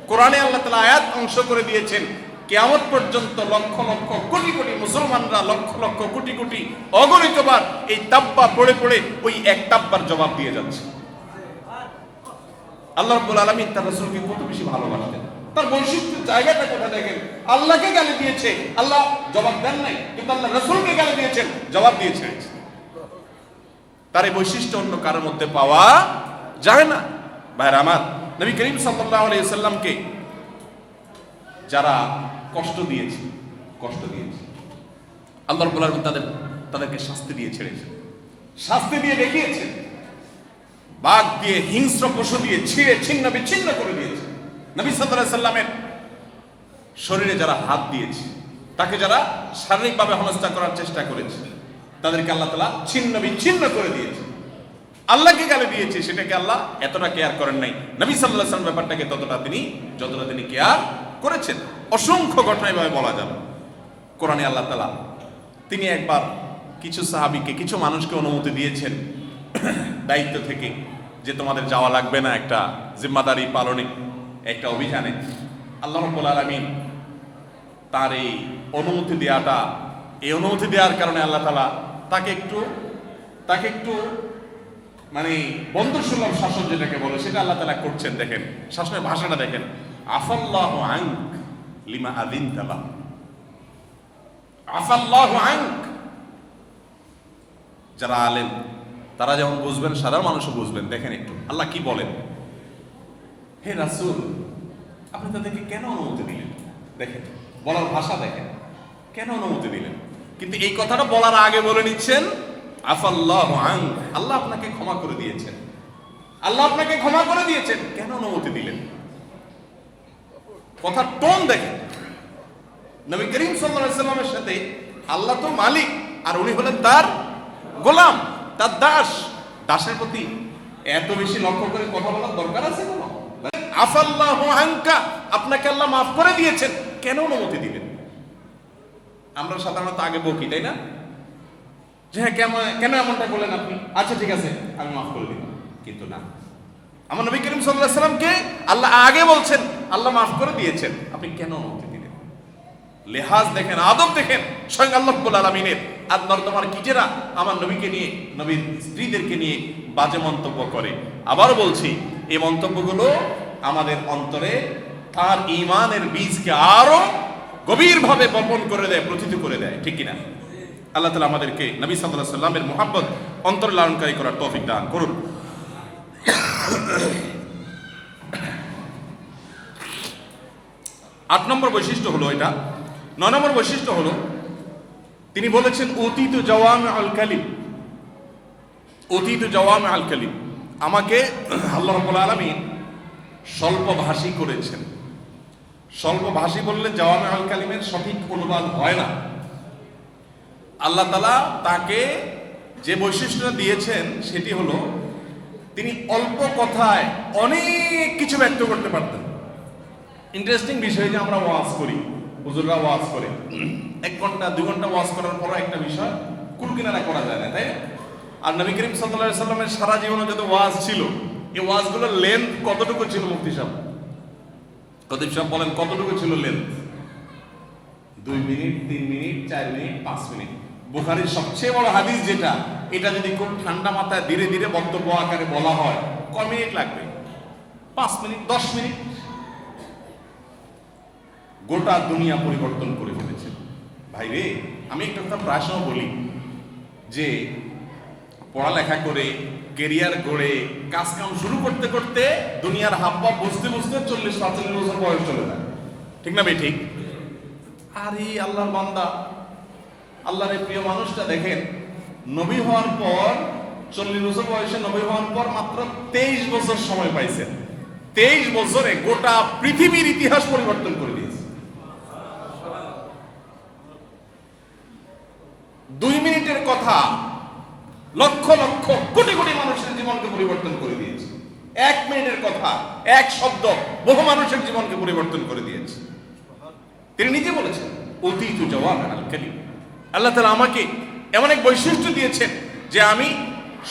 কোরআনে আল্লাহ তাআলা আয়াত অংশ করে দিয়েছেন, কিয়ামত পর্যন্ত লক্ষ লক্ষ কোটি কোটি মুসলমানরা লক্ষ লক্ষ কোটি কোটি অগণিতবার এই তাব্বা পড়ে পড়ে ওই এক তাব্বার জবাব দিয়ে যাচ্ছে। আল্লাহ রাব্বুল আলামিন তার রাসূলকে কত বেশি ভালোবাসতেন, তার বৈশিষ্ট্যের জায়গাটা কোথা দেখেন। আল্লাহকে গালি দিয়েছে, আল্লাহ জবাব দেন নাই, কিন্তু আল্লাহ রাসূলকে গালি দিয়েছেন, জবাব দিয়েছেন। তার এই বৈশিষ্ট্য অন্য কারোর মধ্যে পাওয়া যায় না। ভাইরা আমার, নবী করিম সাল্লাল্লাহু আলাইহি ওয়াসাল্লামকে যারা কষ্ট দিয়েছে, আল্লাহ রাব্বুল আলামিন তাদেরকে শাস্তি দিয়ে ছেড়েছেন, শাস্তি দিয়ে দেখিয়েছেন। বাঘ দিয়ে, হিংস্র পশু দিয়ে ছিঁড়ে ছিন্ন বিচ্ছিন্ন করে দিয়েছে। নবী সাল্লাল্লাহু আলাইহি ওয়াসাল্লামের শরীরে যারা হাত দিয়েছে, তাকে যারা শারীরিকভাবে হেনস্থা করার চেষ্টা করেছে, তাদেরকে আল্লাহ তাআলা ছিন্ন বিচ্ছিন্ন করে দিয়েছে। আল্লাহকে গালি দিয়েছে, সেটাকে আল্লাহ এতটা কেয়ার করেন নাই। নবী সাল্লাল্লাহু আলাইহি ওয়াসাল্লাম ব্যাপারটাকে যতটা তিনি কেয়ার করেছেন। অসংখ্য ঘটনা এভাবে বলা যাবে। কোরআনে আল্লাহ তাআলা তিনি একবার কিছু সাহাবীকে, কিছু মানুষকে অনুমতি দিয়েছেন দায়িত্ব থেকে, যে তোমাদের যাওয়া লাগবে না একটা জিম্মাদারি পালনে, একটা অভিযানে। আল্লাহ রাব্বুল আলামিন তার এই অনুমতি দেওয়ার কারণে আল্লাহ তাআলা তাকে একটু মানে বন্ধুসুলভ শাসন যেটাকে বলে, সেটা আল্লাহ তাআলা করছেন। দেখেন শাসনের ভাষাটা দেখেন, আফাল্লাহু আনক লিমা আযিনতা লাহ, আফাল্লাহু আনক। যারা আলেম তারা যেমন বুঝবেন, সাধারণ মানুষও বুঝবেন। দেখেন একটু আল্লাহ কি বলেন, হে রাসূল আপনি তাদেরকে কেন অনুমতি দিলেন? দেখেন বলার ভাষা দেখেন, কেন অনুমতি দিলেন? কিন্তু এই কথাটা বলার আগে বলে নিচ্ছেন আফাল্লাহু আনক, আল্লাহ আপনাকে ক্ষমা করে দিয়েছেন, আল্লাহ আপনাকে ক্ষমা করে দিয়েছেন, কেন অনুমতি দিলেন? কথার টোন দেখেন। নবী করিম সাল্লাল্লাহু আলাইহি ওয়াসাল্লামের সাথে আল্লাহ তো মালিক, আর উনি হলেন তার গোলাম, তার দাসের প্রতি এত বেশি লক্ষ্য করে কথা বলার দরকার আছে কোনো? আফাল্লাহু আনকা, আপনাকে আল্লাহ মাফ করে দিয়েছেন, কেন অনুমতি দিলেন? আমরা সাধারণত আগে বকি, তাই না, যে হ্যাঁ কেন এমনটা করলেন আপনি, আচ্ছা ঠিক আছে আমি মাফ করে দিলাম। কিন্তু না, আমার নবী করিম সাল্লাল্লাহু আলাইহি ওয়াসাল্লামকে আল্লাহ আগে বলছেন আল্লাহ মাফ করে দিয়েছেন, আপনি কেন অনুমতি দিলেন? লেহাজ দেখেন, আদব দেখেন, স্বয়ং আল্লাহ রাব্বুল আলামিনের আর নর্দমার কীটেরা আমার নবীকে নিয়ে, নবীর স্ত্রীদেরকে নিয়ে বাজে মন্তব্য করে। আবারও বলছি, এই মন্তব্যগুলো আমাদের অন্তরে তার ঈমানের বীজকে আরো গভীরভাবে বপন করে দেয়, প্রথিত করে দেয়, ঠিক কিনা? আল্লাহ তাআলা আমাদেরকে নবী সাল্লাল্লাহু আলাইহি ওয়াসাল্লামের মুহাব্বত অন্তর লালনকারী করার তৌফিক দান করুন। 8 নম্বর বৈশিষ্ট্য হলো এটা। 9 নম্বর বৈশিষ্ট্য হলো তিনি বলেছেন উতীতু জাওয়ামিউল কালিম, উতীতু জাওয়ামিউল কালিম, আমাকে আল্লাহ রাব্বুল আলামিন স্বল্পভাষী করেছেন। স্বল্পভাষী বললে জাওয়ামিউল কালিমের সঠিক অনুবাদ হয় না। আল্লাহ তাআলা তাকে যে বৈশিষ্ট্য দিয়েছেন সেটি হলো তিনি অল্প কথায় অনেক কিছু ব্যক্ত করতে পারতেন। ইন্টারেস্টিং বিষয় যে আমরা ওয়াজ করি, হুজুররা ওয়াজ করে 1 ঘন্টা 2 ঘন্টা ওয়াজ করার পর একটা বিষয় কুলকিনারা করা যায় না, তাই না? আর নবী করিম সাল্লাল্লাহু আলাইহি সাল্লামের সারা জীবনে যত ওয়াজ ছিল, এই ওয়াজগুলোর লেন্থ কতটুকু ছিল? মুফতি সাহেব, খতিব সাহেব বলেন কতটুকু ছিল length? 2 minute, 3 minute, 4 minute, 5 minute. বুখারীর সবচেয়ে বড় হাদিস যেটা, এটা যদি খুব ঠান্ডা মাথায় ধীরে ধীরে বক্তব্য আকারে বলা হয়, কয় মিনিট লাগবে? 5 মিনিট, 10 মিনিট। গোটা দুনিয়া পরিবর্তন করে ফেলেছে। ভাই রে, আমি একটা কথা প্রায় সময় বলি যে পড়ালেখা করে, কেরিয়ার গড়ে, কাজ কাম শুরু করতে করতে দুনিয়ার হাব্বা বুঝতে বুঝতে 40-45 বছর বয়স চলে যায়, ঠিক না ভাই? ঠিক। আর এই আল্লাহর বান্দা, আল্লাহর এই প্রিয় মানুষটা দেখেন, নবী হওয়ার পর 40 বছর বয়সে নবী হওয়ার পর মাত্র 23 বছর সময় পাইছেন। 23 বছরে গোটা পৃথিবীর ইতিহাস পরিবর্তন করে দিয়েছে। 2 মিনিটের কথা লক্ষ লক্ষ কোটি কোটি মানুষের জীবনকে পরিবর্তন করে দিয়েছে। 1 মিনিটের কথা, এক শব্দ বহু মানুষের জীবনকে পরিবর্তন করে দিয়েছে। তিনি নিজে বলেছেন উতীতু জাওয়ামিউল কালিম, আল্লাহ তাআলা আমাকে এমন এক বৈশিষ্ট্য দিয়েছেন যে আমি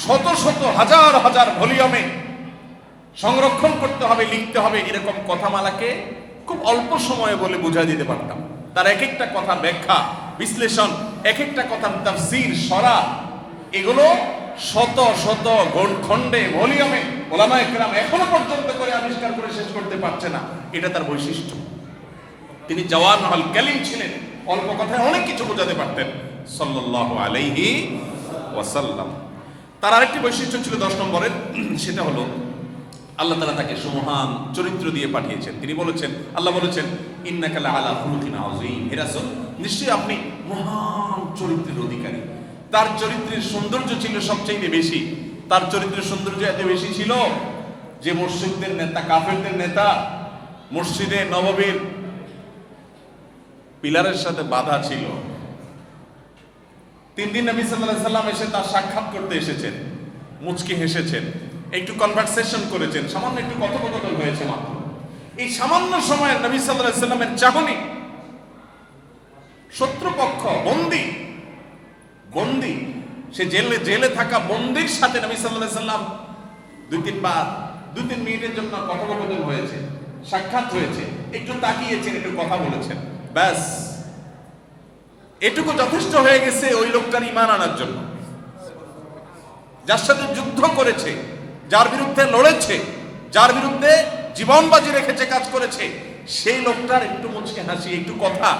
শত শত হাজার হাজার ভলিউমে সংরক্ষণ করতে হবে, লিখতে হবে, এরকম কথামালাকে খুব অল্প সময়ে বলে বুঝিয়ে দিতে পারতাম। তার এক একটা কথা ব্যাখ্যা, বিশ্লেষণ, এক একটা কথার তাফসীর, শরা, এগুলো শত শত খণ্ডে ভলিউমে ওলামায়ে কেরাম এখনো পর্যন্ত করে আবিষ্কার করে শেষ করতে পারছে না। এটা তার বৈশিষ্ট্য। তিনি জাওয়ামিউল কালিম ছিলেন, অল্প কথায় অনেক কিছু বোঝাতে পারতেন সাল্লাল্লাহু আলাইহি ওয়াসাল্লাম। তার আরেকটি বৈশিষ্ট্য ছিল 10 নম্বরের, সেটা হলো আল্লাহ তাআলা তাকে সুমহান চরিত্র দিয়ে পাঠিয়েছেন। তিনি বলেছেন, আল্লাহ বলেছেন ইন্নাকা লাআলা খুলুকিন আযীম, হে রাসূল নিশ্চয়ই আপনি মহান চরিত্রের অধিকারী। তার চরিত্রের সৌন্দর্য ছিল সবচেয়ে বেশি। তার চরিত্রের সৌন্দর্য এত বেশি ছিল যে মুশরিকদের নেতা, কাফেরদের নেতা, মসজিদে নববীর পিলারের সাথে বাধা ছিল। 3 দিন নবী সাল্লাল্লাহু আলাইহি সাল্লাম এসে তার সাক্ষাৎ করতে এসেছেন, মুচকি হেসেছেন, একটু কনভারসেশন করেছেন, সামান্য একটু কথোপকথন হয়েছে মাত্র। এই সামান্য সময়ে নবী সাল্লাল্লাহু আলাইহি সাল্লামের চাহনি, শত্রুপক্ষ বন্দী, সে জেলে থাকা বন্দীর সাথে নবী সাল্লাল্লাহু আলাইহি সাল্লাম 2-3 মিনিটের জন্য কথোপকথন হয়েছে, সাক্ষাৎ হয়েছে, একটু তাকিয়েছেন, একটু কথা বলেছেন, ব্যাস এটুকু যথেষ্ট হয়ে গেছে ওই লোকটার ঈমান আনার জন্য। যার সাথে যুদ্ধ করেছে, যার বিরুদ্ধে লড়েছে, যার বিরুদ্ধে জীবন বাজি রেখেছে, কাজ করেছে, সেই লোকটার একটু মুচকি হাসি, একটু কথা,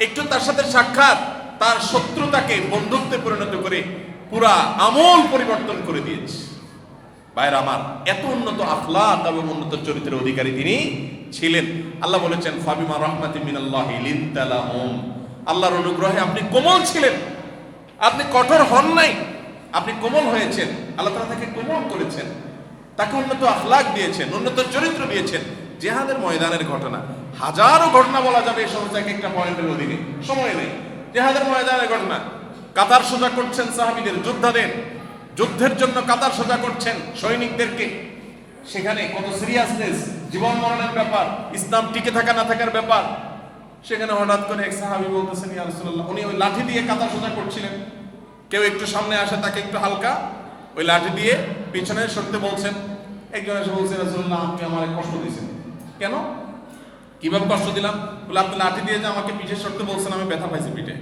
একটু তার সাথে সাক্ষাৎ তার শত্রুতাকে বন্ধুত্বে পরিণত করে পুরা আমল পরিবর্তন করে দিয়েছে। ভাইরা আমার, এত উন্নত আখলাক এবং উন্নত চরিত্রের অধিকারী তিনি ছিলেন। আল্লাহ বলেছেন ফাবিমা রাহমাতিন মিনাল্লাহি লিনতা লাহুম, আল্লাহর অনুগ্রহে আপনি কোমল ছিলেন, আপনি কঠোর হন নাই, আপনি কোমল হয়েছেন। আল্লাহ তাআলা তাকে কোমল করেছেন, তাকে উন্নত আখলাক দিয়েছেন, উন্নত চরিত্র দিয়েছেন। জিহাদের ময়দানের ঘটনা, হাজারো ঘটনা বলা যাবে এই সমস্ত একটা পয়েন্টের অধীনে, সময় নেই। জিহাদের ময়দানের ঘটনা, কাতার সোজা করছেন সাহাবীদের, যোদ্ধাদের, যুদ্ধের জন্য কাতার সোজা করছেন সৈনিকদেরকে। সেখানে কত সিরিয়াসনেস, জীবন মরণের ব্যাপার, ইসলাম টিকে থাকা না থাকার ব্যাপার। সেখানে হঠাৎ করে এক সাহাবী বলতেছেন ইয়া রাসূলুল্লাহ, উনি ওই লাঠি দিয়ে কাতার সোজা করছিলেন, কেউ একটু সামনে আসে, তাকে একটু হালকা ওই লাঠি দিয়ে পিছনে সরতে বলছেন। একজন এসে বলছে রাসূলুল্লাহ আপনি আমাকে কষ্ট দিয়েছেন। কেন, কিভাবে কষ্ট দিলাম? বলে আপনি লাঠি দিয়ে যে আমাকে পিঠে সরতে বলছেন, আমি ব্যথা পাইছি পিঠে।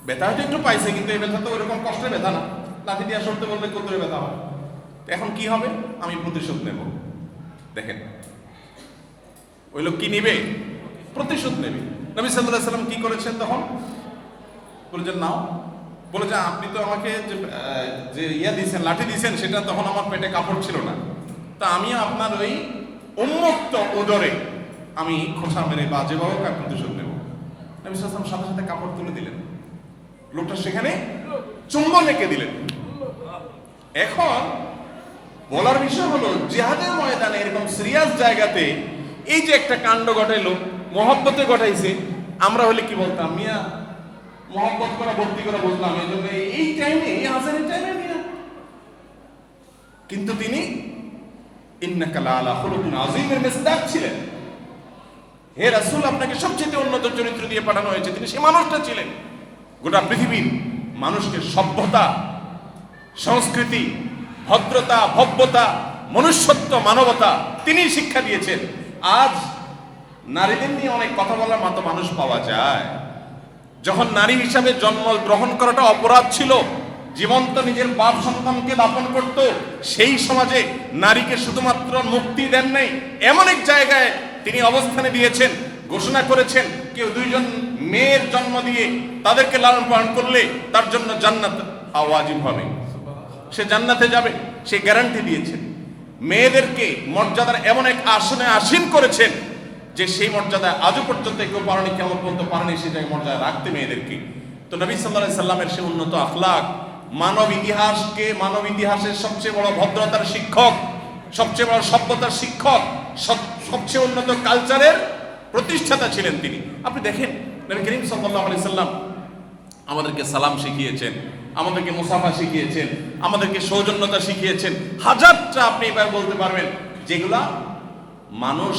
ব্যথা হয়তো একটু পাইছে, কিন্তু এই ব্যথা তো ওরকম কষ্টের ব্যথা না। লাঠি দিয়ে সরতে বললে কত ব্যথা হয়। এখন কি হবে? আমি প্রতিশোধ নেব। দেখেন ওই লোক কি নিবে? প্রতিশোধ নেবে। নবী সাল্লাল্লাহু আলাইহি ওয়াসাল্লাম কি করেছেন তখন? বলেছেন নাও। বলে যে আপনি তো আমাকে যে দিয়েছেন, লাঠি দিয়েছেন, সেটা তখন আমার পেটে কাপড় ছিল না, তা আমি আপনার ওই উন্মুক্ত উদরে আমি খোঁচা মেরে বা যেভাবে আমি প্রতিশোধ নেব। নবী সাল্লাল্লাহু আলাইহি ওয়াসাল্লাম সাথে সাথে কাপড় তুলে দিলেন, লোকটা সেখানে চুম্বন এঁকে দিলেন। এখন বলার বিষয় হলো, জিহাদের ময়দানে এরকম সিরিয়াস জায়গাতে এই যে একটা কাণ্ড ঘটাইলো, মহব্বতে ঘটাইছে, আমরা হলে কি বলতাম? মিয়া মহব্বত করা ভর্তি করা বলতাম, এই জন্য এই টাইমে, এই আজানের টাইমে মিয়া। কিন্তু তিনি ইন্নাকা লাআলা খুলুকিন আযীমের মেসদাক ছিলেন। হে রাসূল, আপনাকে সবচেয়ে উন্নত চরিত্র দিয়ে পাঠানো হয়েছে। তিনি সেই মানুষটা ছিলেন। গোটা পৃথিবীর মানুষকে সভ্যতা, সংস্কৃতি, ভদ্রতা, ভব্যতা, মনুষ্যত্ব, মানবতা তিনি শিক্ষা দিয়েছেন। আজ নারীদের নিয়ে অনেক কথা বলার মতো মানুষ পাওয়া যায়। যখন নারী হিসাবে জন্ম গ্রহণ করাটা অপরাধ ছিল, জীবন্ত নিজের বাপ সন্তানকে দাফন করত, সেই সমাজে নারীকে শুধুমাত্র মুক্তি দেন নাই, এমন এক জায়গায় তিনি অবস্থানে দিয়েছেন, ঘোষণা করেছেন কেউ দুইজন মেয়ের জন্ম দিয়ে তাদেরকে লালন পালন করলে তার জন্য জান্নাত ওয়াজিব হবে, সে জান্নাতে যাবে, সে গ্যারান্টি দিয়েছেন। মেয়েদেরকে মর্যাদার এমন এক আসনে আসীন করেছেন যে সেই মর্যাদা আজও পর্যন্ত কেউ পারেনি, কেমন পর্যন্ত পারেনি সে জায়গায় মর্যাদা রাখতে মেয়েদেরকে। তো নবী সাল্লাল্লাহু আলাইহি সাল্লামের সে উন্নত আখলাক, মানব ইতিহাসের সবচেয়ে বড় ভদ্রতার শিক্ষক, সবচেয়ে বড় সভ্যতার শিক্ষক, সবচেয়ে উন্নত কালচারের প্রতিষ্ঠাতা ছিলেন তিনি। আপনি দেখেন নবী করিম সাল্লাল্লাহু আলাইহি সাল্লাম আমাদেরকে সালাম শিখিয়েছেন, আমাদেরকে মুসাফা শিখিয়েছেন, আমাদেরকে সৌজন্যতা শিখিয়েছেন। হাজারটা আপনি এবার বলতে পারবেন যেগুলা মানুষ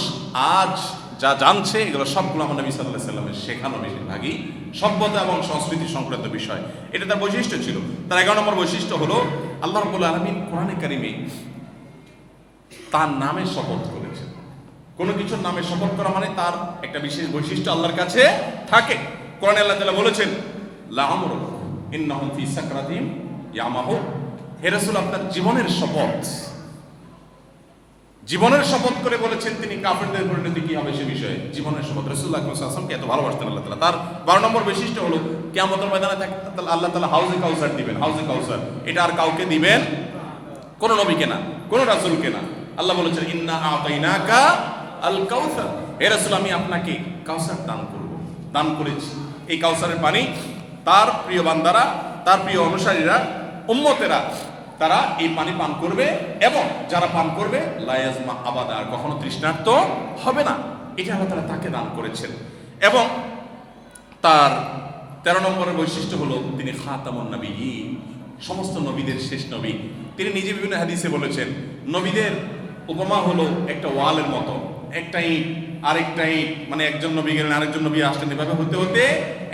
আজ যা জানছে, এগুলো সবগুলো আমার নবী সাল্লাল্লাহু আলাইহি সাল্লামের শেখানো বেশিরভাগই সভ্যতা এবং সংস্কৃতি সংক্রান্ত বিষয়। এটা তার বৈশিষ্ট্য ছিল। তার 11 নম্বর বৈশিষ্ট্য হলো আল্লাহ রাব্বুল আলামিন কোরআনে কারিমে তার নামে শপথ করেছেন। কোনো কিছুর নামে শপথ করা মানে তার একটা বিশেষ বৈশিষ্ট্য আল্লাহর কাছে থাকে। কোরআনে আল্লাহ তাআলা বলেছেন লাআমরুক ইন্নাহুম ফি সাকরাতিহিম ইয়ামাহুন। হে রাসূল, আপনার জীবনের শপথ, জীবনের শপথ করে বলেছেন তিনি কাফেরদের পরিণতি কি হবে সে বিষয়ে। জীবনের শপথ। রাসূলুল্লাহ সাল্লাল্লাহু আলাইহি ওয়াসাল্লামকে এত ভালোবাসতেন আল্লাহ তাআলা। তার 12 নম্বর বৈশিষ্ট্য হলো কিয়ামতের ময়দানে আল্লাহ তাআলা হাউজে কাউসার দিবেন। হাউজে কাউসার এটা আর কাউকে দিবেন, কোন নবীকে না, কোন রাসূলকে না। আল্লাহ বলেছেন ইন্না আতাইনাকা আল কাউসার। হে রাসূল, আমি আপনাকে কাউসার দান করব, দান করেছি। এই কাউসারের পানি তার প্রিয় বান্দারা, তার প্রিয় অনুসারীরা, উম্মতেরা, তারা এই পানি পান করবে এবং যারা পান করবে লা ইয়াজমা আবাদা, আর কখনো তৃষ্ণার্ত হবে না। এটা আল্লাহ তাআলা তাকে দান করেছেন। এবং তার 13 নম্বরের বৈশিষ্ট্য হলো তিনি খাতামুন নবিয়্যিন, সমস্ত নবীদের শেষ নবী। তিনি নিজে বিভিন্ন হাদিসে বলেছেন নবীদের উপমা হলো একটা ওয়ালের মতো, একটা ইট আরেকটা ইট, মানে একজন নবী গেলেন আরেকজন নবী আসলেন, এভাবে হতে হতে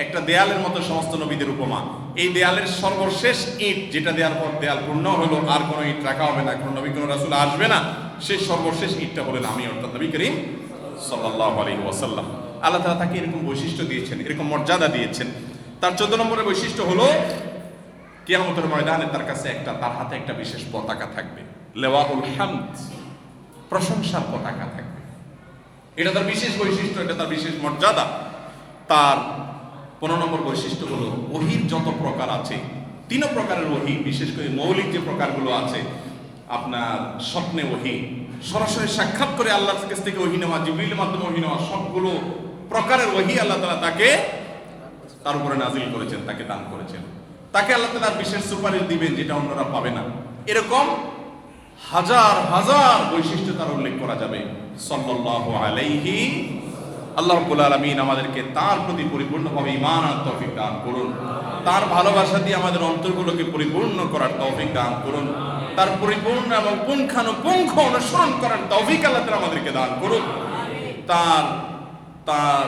একটা দেয়ালের মতো সমস্ত নবীদের উপমা। এই দেয়ালের সর্বশেষ ইট যেটা দেওয়ার পর দেয়াল পূর্ণ হলো, আর কোনো ইট রাখা হবে না, কোনো নবী কোনো রাসূল আসবে না, সেই সর্বশেষ ইটটা হলেন আমি, অর্থাৎ নবী করিম সাল্লাল্লাহু আলাইহি ওয়াসাল্লাম। আল্লাহ তাআলা তাকে এরকম বৈশিষ্ট্য দিয়েছেন, এরকম মর্যাদা দিয়েছেন। তার 14 নম্বরের বৈশিষ্ট্য হলো কিয়ামতের ময়দানে তার কাছে তার হাতে একটা বিশেষ পতাকা থাকবে, লেওয়াউল হামদ, প্রশংসার পতাকা থাকবে। এটা তার বিশেষ বৈশিষ্ট্য, এটা তার বিশেষ মর্যাদা। তার 15 নম্বর বৈশিষ্ট্য হলো ওহীর যত প্রকার আছে, 3 প্রকারের ওহী, বিশেষ করে মৌলিক যে প্রকারগুলো আছে, আপনার স্বপ্নে ওহী, সরাসরি সাক্ষাৎ করে আল্লাহর কাছ থেকে ওহী নেওয়া, জিবরিলের মাধ্যমে ওহী নেওয়া, সবগুলো প্রকারের ওহী আল্লাহ তাআলা তার উপরে নাজিল করেছেন, তাকে দান করেছেন। তাকে আল্লাহ তাআলা বিশেষ সুপারিশ দিবেন যেটা অন্যরা পাবে না। এরকম হাজার হাজার বৈশিষ্ট্য তার উল্লেখ করা যাবে সাল্লাল্লাহু আলাইহি। আল্লাহ রাব্বুল আলামিন আমাদেরকে তার প্রতি পরিপূর্ণভাবে ঈমান আর তৌফিক দান করুন। তার ভালোবাসা দিয়ে আমাদের অন্তরগুলোকে পরিপূর্ণ করার তৌফিক দান করুন। তার পরিপূর্ণ এবং পুঙ্খানুপুঙ্খ অনুসরণ করার তৌফিক আল্লাহ তাআলা আমাদেরকে দান করুন। তার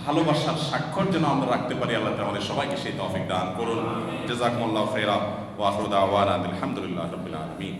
ভালোবাসার স্বাক্ষর যেন আমরা রাখতে পারি, আল্লাহ তাআলা আমাদের সবাইকে সেই তৌফিক দান করুন। জাযাকুমুল্লাহু খাইরা ওয়া আখিরু দাওয়ানা আলহামদুলিল্লাহি রাব্বিল আলামিন।